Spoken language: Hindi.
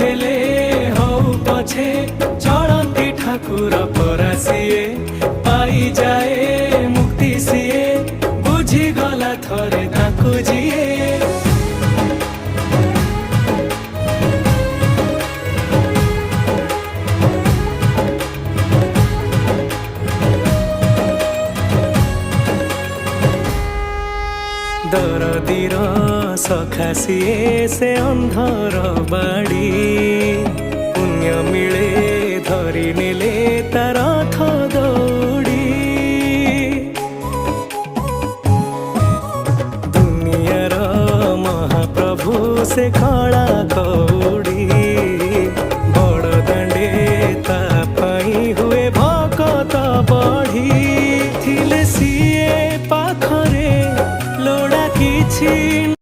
हेले हौ पछे चढ़ती ठाकुर परासिए पाई जाए मुक्ति सिए बुझी गला थरे ताकू जिए। दरदीर सखा सिए से अंधर बाड़ी पुण्य मिले धरी नेले तार रथ दौड़ी। दुनियार महाप्रभु से कला